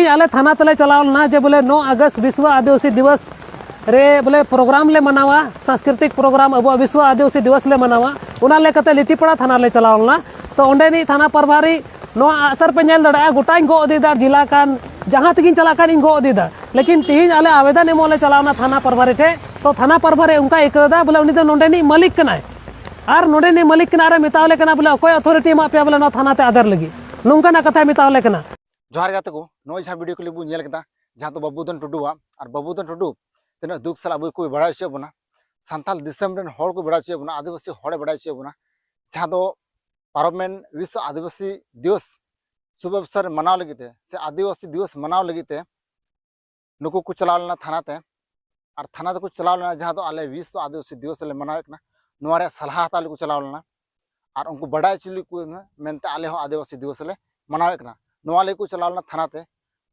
तीन आले थाना तले चलावना जे बोले 9 अगस्त विश्व आदिवासी दिवस रे बोले प्रोग्राम ले मनावा सांस्कृतिक प्रोग्राम अब विश्व आदिवासी दिवस ले मनावा उना लेकते लितिपड़ा थाना ले चलावना तो ओंडेनी थाना प्रभारी नो असर पे नेल दड़ा गोटा गो अदीदा जिला कान जहाँ तक चला कान गो अदीदा लेकिन तीन आले आवेदन एमोले चलावना थाना प्रभारी ठे तो थाना प्रभारी उनका इकरदा बोले उनी तो नोंडेनी मालिक कनाय और नोंडेनी मालिक कना रे मितावले कना बोले अकोय अथॉरिटी मा पे बोले नो थाना ते आदर लगी नोंकाना कथा मितावले कना जोहार गाते को नो जहाँ वीडियो क्लिप बु नेल केदा जहाँ तो बाबूदन टुडुआ और बाबूदन टुडु तीना दुख साल अब को बड़ा छे बना सानताल दिसम रेन हर को बड़ा छे बना आदिवासी हड़े बड़ा छे बना जहाँ तो पार्वमेन विश्व आदिवासी दिवस शुभ अवसर मनाव लगी से आदिवासी दिवस मनाव लगी नुकु को चलाव लेना थाना ते और थाना को चलाव लेना जहाँ तो आले विश्व आदिवासी दिवस ले मनावे नुआरे सलाह हाताल को चलाव लेना और उनको बड़ा चिली को मेनते आले हो आदिवासी दिवस ले मनावे नुआले को चलाव लेना थाना ते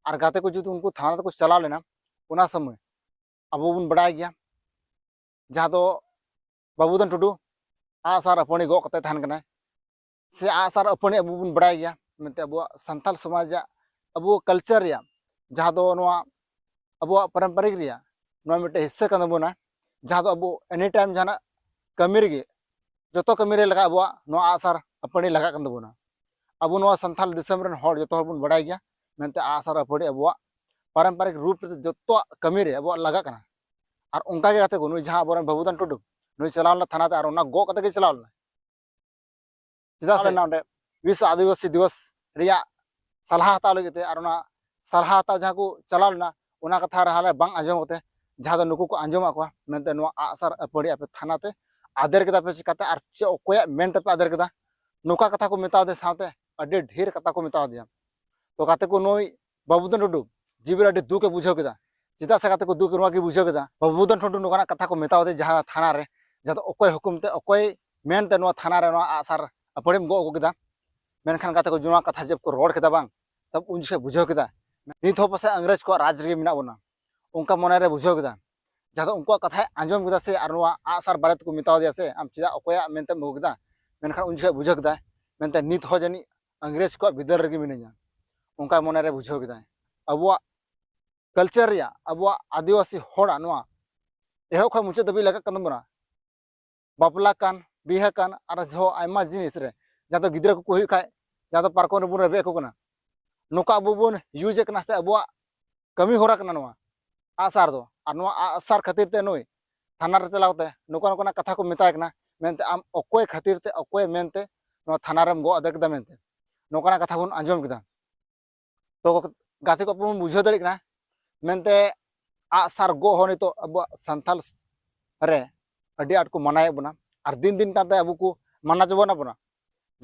और गाते को जो उनको थाना को चलाव लेना उना समय अब बन बड़ा गया जहाँ तो बाबूदन टुडू आसार अपनी गो कते थान कना से आसार अपनी अब बन बड़ा गया मेनते अब संथाल समाज अब कल्चर या जहाँ तो अब पारंपरिक मिट्टे हिस्सा कर बोना जहाँ तो अब एनी टाइम जहाँ कमी रे जो कमी रे लगा अब आसार अपनी लगा बोना अब संथाल दिसम रेन हर जो बन बड़ा गया मेनते आसार अपनी अब पारंपरिक रूप जो कमी रे अब लगा और उनका के को नुई जहाँ अब बाबूदन टुडू नुई चलावना थाना ते और गो कते के चलावना चेदा से ना विश्व आदिवासी दिवस रिया सलाह हाताव लगे और सलाह हाताव जहाँ को चलावना उना कथा रहा बांग आंजम कते जहाँ तो नुकु को आंजम आकवा मेनते आसार अपड़ी आपे थाना ते आदर केदा पे चिकाते और चे ओकोया मेन पे आदर केदा नुका कथा को मेताव दे साथे अडे ढेर कथा को मेताव दिया तो काते को नुई बाबूदन टुडू जीवन अडे दुख बुझाव केदा चेदा से काते को दुख रुआ के बुझाव केदा बाबूदन टुडू नुकाना कथा को मेताव दे जहाँ थाना रे जहाँ तो ओकोय हुकुम ते ओकोय मेन ते थाना रे आसार अपड़ेम गो अगु केदा मेनखान काते को जुना कथा जब को रोड केदा बांग तब उन से बुझाव केदा नित हो पासे अंग्रेज को राज रे मिना बोना उनका मन रे बुझाव केदा जहाँ तो उनको कथा आंजम केदा से और आसार बारे को मेताव दिया से आम चेदा ओकोया मेनते मगु केदा मेनखान उन से बुझाव केदा मेनते नित हो जानी अंग्रेज को बिदर रे मिना उनका मन रे बुझाव केदा अब कल्चर या अब आदिवासी हड़ा एहो खा मुचाद दबी लगा बोना बापला कान बिहा कान और जो आयमा जिनिस रे जहाँ तो गिद्रा को हुई खाए जहाँ तो पार्कों रे बुन रेबे को नुका अब बन यूज से अब कमी होरा आसार दो और आसार खातिर ते नुई थाना रे चलावते नुका नुका कथा को मेताय मेनते आम अकोय खातिर ते अकोय मेनते थाना रेम गो अदर केदा मेनते नुका कथा बन आंजम केदा तो गाते को बन बुझाव दाड़े मेनते आसार गो हो नितो अब संथाल रे अड्डी आट को मनाए बना और दिन दिन काते अब को माना जबना बना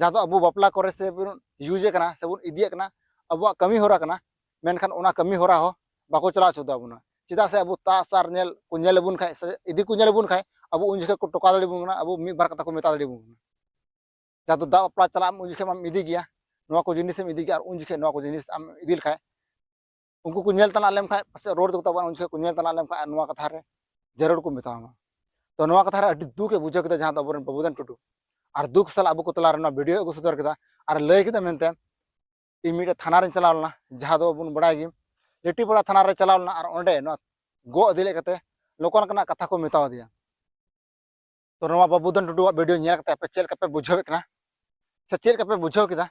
जहाँ तो अब बापला करे से बन यूजे कना से बन इदिए कना अब कमी होरा कना मेनखान उना कमी होरा हो बाको चला चुदा बना चेदा से अब तासार नेल को नेल बुन खाय से इदी को नेल बुन खाय अब उन जगह को टोका दाड़ी बुना अब मी बार कथा को मेता दाड़ी बुना जहाँ तो दा बापला चला उन जगह हम इदी गया नोआ को जिनिस हम इदी गया और उन जगह नोआ को जिनिस हम इदिल खाय उनको को नेल तना लेम खाय पासे रोड तो तबा उन जगह को नेल तना लेम खाय नोआ कथा रे जरूर को मेतामा तो नोआ कथा रे अड्डी दुख के बुझाव केदा जहाँ तो अब बाबूदन टुडू और दुख साल अब को तला रे वीडियो को सदर केदा और लय केदा मेनते इ मिटे थाना रे चलावना जहाँ दो बन बड़ा गे लिटीपड़ा थाना रे चलावना और ओंडे गो अदिले कते लोकन कना कथा को मेताव दिया तो बाबूदन टुडू वीडियो नेल कते पे चेल कपे बुझाव कना से चेल कपे बुझाव केदा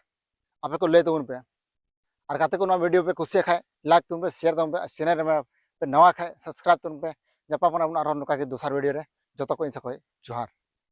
आपे को लय तबन पे और गाते को वीडियो पे खुशी खाए लाइक तुम पे शेयर तुम पे चैनल में पे नवा खाए सब्सक्राइब तुम पे जपा और नुका के दूसरा वीडियो रे जो को इन सको जोहार।